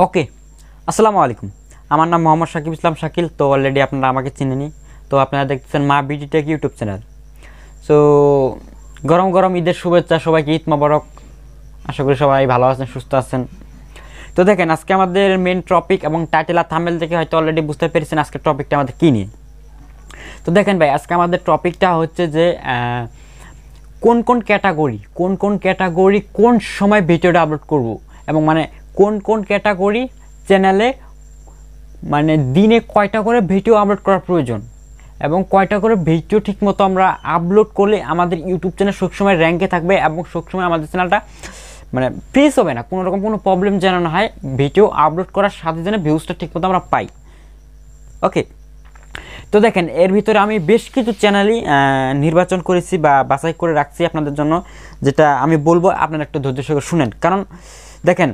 ওকে, আসসালামু আলাইকুম। আমার নাম মোহাম্মদ শাকিব ইসলাম শাকিল। তো অলরেডি আপনারা আমাকে চিনেনি। তো আপনারা দেখতেছেন মা BD take YouTube channel. So গরম গরম ঈদের শুভেচ্ছা, সবাইকে ঈদ মোবারক। আশা করি সবাই ভালো আছেন, সুস্থ আছেন। তো দেখেন, আজকে আমাদের মেন টপিক এবং টাইটেল আর থাম্বনেল থেকে হয়তো অলরেডি বুঝতে পেরেছেন আজকে টপিকটা আমাদের কী নিয়ে। তো দেখেন ভাই, আজকে আমাদের টপিকটা হচ্ছে যে কোন কোন ক্যাটাগরি কোন সময় ভিডিওটা আপলোড করব, এবং মানে কোন ক্যাটাগরি চ্যানেলে মানে দিনে কয়টা করে ভিডিও আপলোড করা প্রয়োজন, এবং কয়টা করে ভিডিও ঠিকমতো আমরা আপলোড করলে আমাদের ইউটিউব চ্যানেল সবসময় র্যাঙ্কে থাকবে এবং সবসময় আমাদের চ্যানেলটা মানে ফ্রিজ হবে না, কোনো রকম কোনো প্রবলেম যেন না হয়, ভিডিও আপলোড করার সাথে যেন ভিউজটা ঠিকমতো আমরা পাই। ওকে, তো দেখেন এর ভিতরে আমি বেশ কিছু চ্যানেলই নির্বাচন করেছি বা বাছাই করে রাখছি আপনাদের জন্য, যেটা আমি বলবো আপনারা একটু ধৈর্য সহকারে শুনেন। কারণ দেখেন,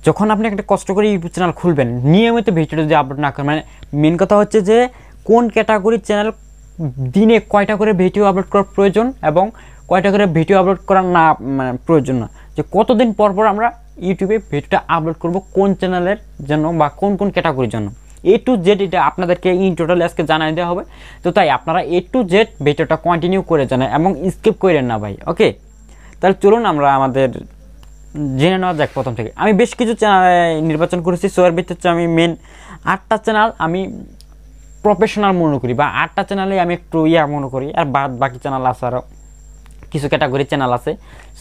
যখন আপনি একটা কষ্ট করে ইউটিউব চ্যানেল খুলবেন, নিয়মিত ভিডিও যদি আপলোড না করেন, মানে মেন কথা হচ্ছে যে কোন ক্যাটাগরির চ্যানেল দিনে কয়টা করে ভিডিও আপলোড করার প্রয়োজন এবং কয়টা করে ভিডিও আপলোড করার না মানে প্রয়োজন না, যে কতদিন পর পর আমরা ইউটিউবে ভিডিওটা আপলোড করব কোন চ্যানেলের জন্য বা কোন ক্যাটাগরির জন্য। এ টু জেড এটা আপনাদেরকে ইন টোটালি আজকে জানাই দেওয়া হবে। তো তাই আপনারা এ টু জেড ভিডিওটা কন্টিনিউ করে জানেন এবং স্কিপ করেন না ভাই। ওকে, তাহলে চলুন আমরা আমাদের জেনে নেওয়া যাক প্রথম থেকে। আমি বেশ কিছু চ্যানেল নির্বাচন করেছি। সো এর ভিতরে আমি মেন 8টা চ্যানেল আমি প্রফেশনাল মনে করি, বা 8টা চ্যানেলে আমি একটু মনে করি, আর বাকি চ্যানেল আছে, আরও কিছু ক্যাটাগরি চ্যানেল আছে।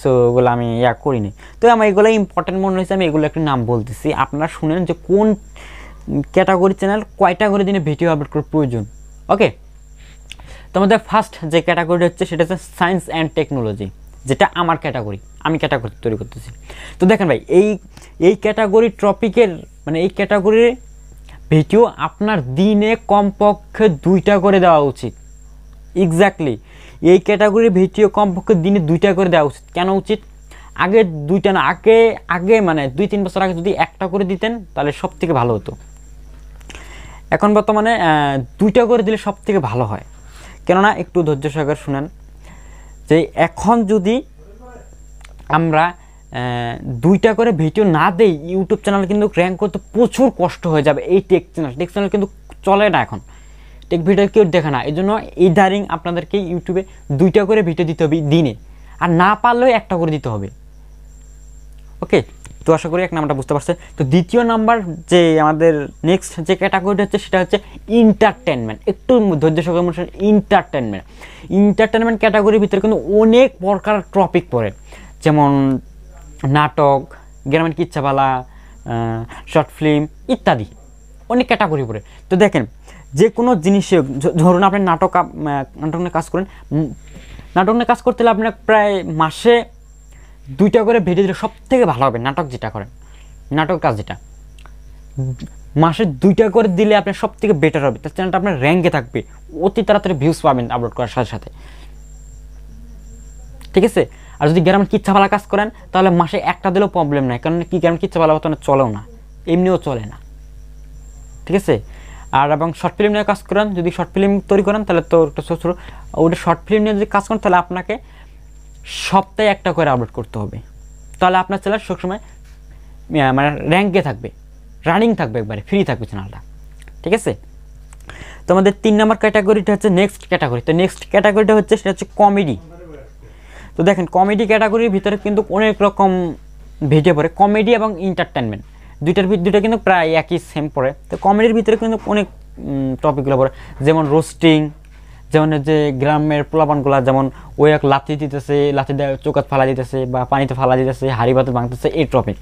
সো ওগুলো আমি করিনি। তো আমার এগুলো ইম্পর্টেন্ট মনে হয়েছে, আমি এগুলো একটু নাম বলতেছি, আপনারা শুনেন যে কোন ক্যাটাগরি চ্যানেল কয়টা করে দিনে ভিডিও আপলোড করার প্রয়োজন। ওকে, তো আমাদের ফার্স্ট যে ক্যাটাগরি হচ্ছে সেটা হচ্ছে সায়েন্স অ্যান্ড টেকনোলজি, যেটা আমার ক্যাটাগরি, আমি ক্যাটাগরি তৈরি করতেছি। তো দেখেন ভাই, এই ক্যাটাগরি টপিকের মানে এই ক্যাটাগরির ভিডিও আপনার দিনে কমপক্ষে 2টা করে দেওয়া উচিত। এক্স্যাক্টলি এই ক্যাটাগরির ভিডিও কমপক্ষে দিনে 2টা করে দেওয়া উচিত। কেন উচিত? আগে 2টা না, আগে মানে 2-3 বছর আগে যদি 1টা করে দিতেন তাহলে সব থেকে ভালো হতো। এখন বর্তমানে 2টা করে দিলে সব থেকে ভালো হয়। কেননা একটু ধৈর্য সহকারে শুনেন, যে এখন যদি আমরা 2টা করে ভিডিও না দেই, ইউটিউব চ্যানেল কিন্তু র্যাঙ্ক করতে প্রচুর কষ্ট হয়ে যাবে। এই টেক চ্যানেল কিন্তু চলে না, এখন টেক ভিডিও কেউ দেখে না। এই জন্য ইদারিং আপনাদেরকে ইউটিউবে 2টা করে ভিডিও দিতে হবে দিনে, আর না পারলেও 1টা করে দিতে হবে। ওকে, তো আশা করি 1 নাম্বারটা বুঝতে পারছেন। তো দ্বিতীয় নাম্বার যে আমাদের নেক্সট যে ক্যাটাগরিটা হচ্ছে সেটা হচ্ছে এন্টারটেনমেন্ট। একটু ধৈর্য সহকারে মনে হয়, এন্টারটেনমেন্ট ক্যাটাগরির ভিতরে কিন্তু অনেক প্রকার টপিক পড়ে, যেমন নাটক, গ্রামের কিচ্ছাপালা, শর্ট ফিল্ম ইত্যাদি অনেক ক্যাটাগরি পড়ে। তো দেখেন, যে কোনো জিনিসে ধরুন আপনি নাটক নিয়ে কাজ করেন, নাটক নিয়ে কাজ করতে হলে আপনার প্রায় মাসে 2টা করে ভিডিও দিলে সব থেকে ভালো হবে। নাটক যেটা করেন, নাটক কাজ যেটা মাসে 2টা করে দিলে আপনার সব থেকে বেটার হবে। তার চ্যানেলটা আপনার র্যাঙ্কে থাকবে, অতি তাড়াতাড়ি ভিউজ পাবেন আপলোড করার সাথে সাথে, ঠিক আছে। আর যদি গ্রামের কিচ্ছাপালা কাজ করেন তাহলে মাসে 1টা দিলেও প্রবলেম নাই, কারণ কি গ্রামের কিচ্ছাপালা বর্তমানে চলেও না, এমনিও চলে না, ঠিক আছে। আর এবং শর্ট ফিল্ম নিয়ে কাজ করেন, যদি শর্ট ফিল্ম তৈরি করেন তাহলে তো একটা ছোটো ওটা শর্ট ফিল্ম নিয়ে যদি কাজ করেন তাহলে আপনাকে সপ্তাহে 1টা করে আপলোড করতে হবে। তাহলে আপনার চ্যানেল সবসময় মানে র্যাঙ্কে থাকবে, রানিং থাকবে, একবারে ফ্রি থাকবে চ্যানেলটা, ঠিক আছে। তো আমাদের 3 নম্বর ক্যাটাগরিটা হচ্ছে নেক্সট ক্যাটাগরি। তো নেক্সট ক্যাটাগরিটা হচ্ছে সেটা হচ্ছে কমেডি। তো দেখেন, কমেডি ক্যাটাগরির ভিতরে কিন্তু অনেক রকম ভিডিও পড়ে, কমেডি এবং এন্টারটেনমেন্ট দুইটা কিন্তু প্রায় একই সেম পড়ে। তো কমেডির ভিতরে কিন্তু অনেক টপিকগুলো পড়ে, যেমন রোস্টিং, যেমন যে গ্রামের পোলাপানগুলা যেমন ওই এক লাথি দিতেছে, লাথি দেওয়া চোকাত ফালা দিতেছে বা পানিতে ফালা দিতেছে, হাড়ি ভাতে ভাঙতেছে, এই টপিক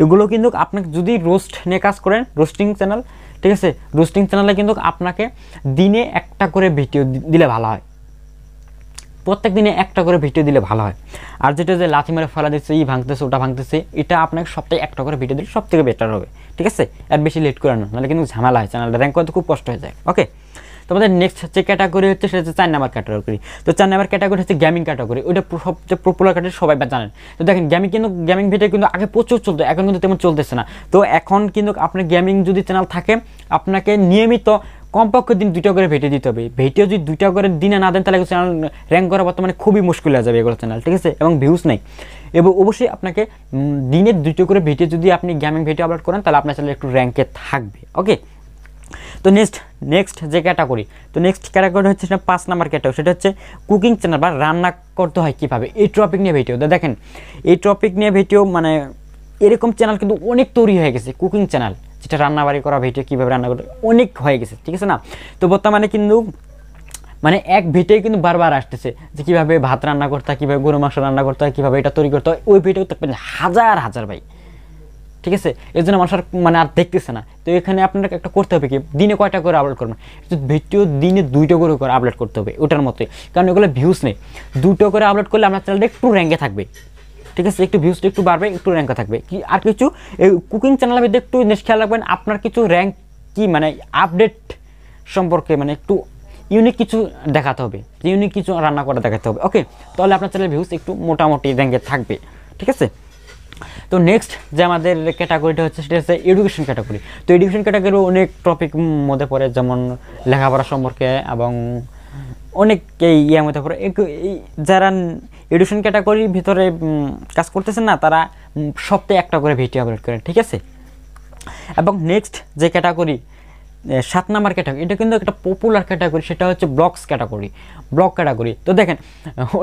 এগুলো কিন্তু আপনাকে যদি রোস্ট নিয়ে কাজ করেন, রোস্টিং চ্যানেল, ঠিক আছে, রোস্টিং চ্যানেলে কিন্তু আপনাকে দিনে 1টা করে ভিডিও দিলে ভালো হয়, প্রত্যেক দিনে 1টা করে ভিডিও দিলে ভালো হয়। আর যেটা যে লাথি মেরে ফেলা দিচ্ছে, ভাঙতেছে, ওটা ভাঙতেছে, এটা আপনাকে সপ্তাহে 1টা করে ভিডিও দিলে সব থেকে বেটার হবে, ঠিক আছে। আর বেশি লেট করে না, নাহলে কিন্তু ঝামেলা হয়, চ্যানেলটা র্যাঙ্ক করতে খুব কষ্ট হয়ে যায়। ওকে, তো আমাদের নেক্সট যে ক্যাটাগরি হচ্ছে সেটা হচ্ছে 4 নম্বর ক্যাটাগরি। তো 4 নম্বর ক্যাটাগরি হচ্ছে গেমিং ক্যাটাগরি, ওইটা সবচেয়ে পপুলার ক্যাটাগরি, সবাই জানেন। তো দেখেন, গেমিং ভিডিও কিন্তু আগে প্রচুর চলতো, এখন কিন্তু তেমন চলতেছে না। তো এখন কিন্তু আপনার গেমিং যদি চ্যানেল থাকে, আপনাকে নিয়মিত কমপক্ষে দিন 2টা করে ভিডিও দিতে হবে। ভিডিও যদি 2টা করে দিনে না দেন তাহলে চ্যানেল র্যাঙ্ক করা বর্তমানে খুবই মুশকিল হয়ে যাবে এগুলো চ্যানেল, ঠিক আছে, এবং ভিউজ নেই। এবং অবশ্যই আপনাকে দিনে 2টো করে ভিডিও যদি আপনি গেমিং ভিডিও আপলোড করেন তাহলে আপনার চ্যানেল একটু র্যাঙ্কে থাকবে। ওকে, তো নেক্সট যে ক্যাটাগরি, তো নেক্সট ক্যাটাগরি হচ্ছে 5 নাম্বার ক্যাটাগরি, সেটা হচ্ছে কুকিং চ্যানেল বা রান্না করতে হয় কীভাবে, এই টপিক নিয়ে ভিডিও। তো দেখেন এই টপিক নিয়ে ভিডিও মানে এরকম চ্যানেল কিন্তু অনেক তৈরি হয়ে গেছে, কুকিং চ্যানেল যেটা রান্নাবাড়ি করা ভিডিও কীভাবে রান্না করতে অনেক হয়ে গেছে, ঠিক আছে না। তো বর্তমানে কিন্তু মানে এক ভিডিও কিন্তু বারবার আসতেছে যে কীভাবে ভাত রান্না করতে হয়, কীভাবে গরু মাংস রান্না করতে হয়, কীভাবে এটা তৈরি করতে হয়, ওই ভিডিও দেখবেন হাজার ভাই, ঠিক আছে। এর জন্য মানুষ মানে আর দেখতেছে না। তো এখানে আপনাকে একটা করতে হবে কি, দিনে কয়টা করে আপলোড করবেন, ভিডিও দিনে 2টো করে আপলোড করতে হবে ওটার মতোই, কারণ এগুলো ভিউজ নেই। 2টো করে আপলোড করলে আপনার চ্যানেলটা একটু র্যাঙ্কে থাকবে, ঠিক আছে, একটু ভিউজটা একটু বাড়বে, একটু র্যাঙ্কে থাকবে। কি আর কিছু এই কুকিং চ্যানেলের মধ্যে একটু খেয়াল রাখবেন, আপনার কিছু র্যাঙ্ক কি মানে আপডেট সম্পর্কে মানে একটু ইউনিক কিছু দেখাতে হবে, ইউনিক কিছু রান্না করে দেখাতে হবে। ওকে, তাহলে আপনার চ্যানেলের ভিউজ একটু মোটামুটি র্যাঙ্কে থাকবে, ঠিক আছে। তো নেক্সট যে আমাদের ক্যাটাগরিটা হচ্ছে সেটা হচ্ছে এডুকেশন ক্যাটাগরি। তো এডুকেশন ক্যাটাগরি অনেক টপিক মধ্যে পড়ে, যেমন লেখাপড়া সম্পর্কে এবং অনেক ইয়ের মধ্যে পড়ে। যারা এডুকেশন ক্যাটাগরির ভিতরে কাজ করতেছেন না, তারা সপ্তাহে একটা করে ভিডিও আপলোড করেন, ঠিক আছে। এবং নেক্সট যে ক্যাটাগরি 7 নাম্বার ক্যাটাগরি, এটা কিন্তু একটা পপুলার ক্যাটাগরি, সেটা হচ্ছে ব্লগস ক্যাটাগরি, ব্লগ ক্যাটাগরি। তো দেখেন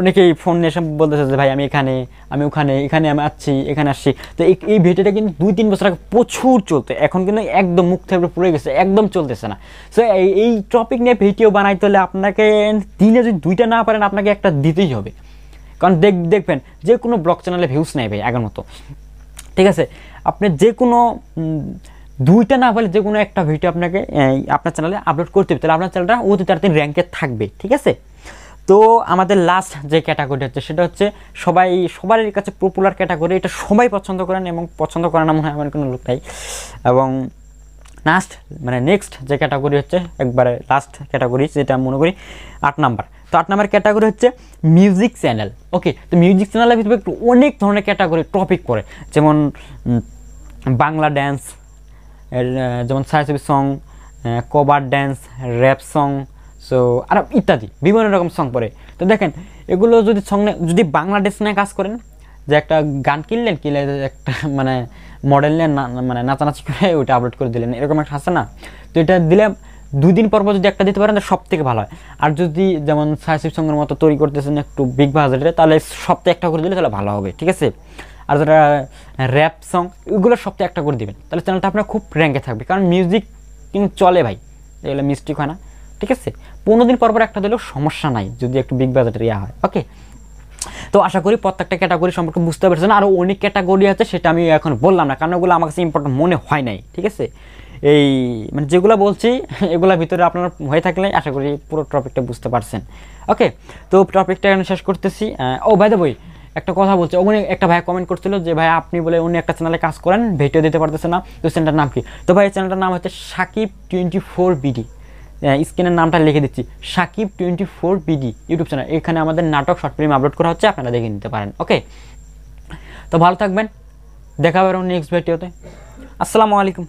অনেকেই ফোন নিয়ে এসে বলতেছে যে ভাই আমি এখানে, আমি ওখানে, এখানে আমি আসছি, এখানে আসছি। তো এই ভিডিওটা কিন্তু 2-3 বছর আগে প্রচুর চলতো, এখন কিন্তু একদম মুখ থেকে পড়ে গেছে, একদম চলতেছে না। সো এই টপিক নিয়ে ভিডিও বানাইতে হলে আপনাকে দিনে যদি 2টা না পারেন, আপনাকে একটা দিতেই হবে, কারণ দেখবেন যে কোনো ব্লগ চ্যানেলে ভিউজ নেই ভাই আগের মতো, ঠিক আছে। আপনি যে কোনো 2টা না পারলে যে কোনো একটা ভিডিও আপনাকে আপনার চ্যানেলে আপলোড করতে হবে, তাহলে আপনার চ্যানেলটা অতি তাড়াতাড়ি র্যাঙ্কে থাকবে, ঠিক আছে। তো আমাদের লাস্ট যে ক্যাটাগরি হচ্ছে সেটা হচ্ছে সবার কাছে পপুলার ক্যাটাগরি, এটা সবাই পছন্দ করেন এবং পছন্দ করে না মনে হয় এমন কোনো লোক নাই। এবং নেক্সট যে ক্যাটাগরি হচ্ছে একবারে লাস্ট ক্যাটাগরি, যেটা মনে করি 8 নাম্বার। তো 8 নাম্বার ক্যাটাগরি হচ্ছে মিউজিক চ্যানেল। ওকে, তো মিউজিক চ্যানেলের ভিতরে একটু অনেক ধরনের ক্যাটাগরি টপিক পড়ে, যেমন বাংলা ড্যান্স, যেমন ছায়াছবি song, cover dance, rap song, so আর ইত্যাদি বিভিন্ন রকম সং পড়ে। তো দেখেন এগুলো যদি বাংলা ড্যান্স নিয়ে কাজ করেন, যে একটা গান কিনলে একটা মানে মডেল নিয়ে মানে নাচানাচি করে ওইটা আপলোড করে দিলেন, এরকম একটা আছে না। তো এটা দিলে 2 দিন পর যদি একটা দিতে পারেন, সব থেকে ভালো হয়। আর যদি যেমন ছায়াছবি সঙ্গের মতো তৈরি করতেছেন একটু বিগ বাজেটে, তাহলে সপ্তাহে একটা করে দিলে তাহলে ভালো হবে, ঠিক আছে। আর যারা র্যাপ সং, এগুলো সপ্তাহে একটা করে দিবেন, তাহলে চ্যানেলটা আপনার খুব র্যাঙ্কে থাকবে, কারণ মিউজিক কিন্তু চলে ভাই, এগুলো মিস্টেক হয় না, ঠিক আছে। 15 দিন পর একটা দিলেও সমস্যা নাই, যদি একটু বিগ বাজেটের ইয়া হয়। ওকে, তো আশা করি প্রত্যেকটা ক্যাটাগরি সম্পর্কে বুঝতে পারছেন। আরও অনেক ক্যাটাগরি আছে, সেটা আমি এখন বললাম না, কারণ ওগুলো আমার কাছে ইম্পর্টেন্ট মনে হয় নাই, ঠিক আছে। এই মানে যেগুলো বলছি এগুলোর ভিতরে আপনার হয়ে থাকলে আশা করি পুরো টপিকটা বুঝতে পারছেন। ওকে, তো টপিকটা এখন শেষ করতেছি। ও ভাই বই একটা কথা বলছে, ওখানে একটা ভাই কমেন্ট করছিল যে ভাই আপনি বলে উনি একটা চ্যানেলে কাজ করেন, ভিডিও দিতে পারতেছে না, তো চ্যানেলটার নাম কি? তো ভাই চ্যানেলটার নাম হচ্ছে সাকিব24BD, স্ক্রিনের নামটা লিখে দিচ্ছি, সাকিব24BD ইউটিউব চ্যানেল। এখানে আমাদের নাটক শর্ট ফিল্ম আপলোড করা হচ্ছে, আপনারা দেখে নিতে পারেন। ওকে, তো ভালো থাকবেন, দেখা হবে নেক্সট ভিডিওতে। আসসালামু আলাইকুম।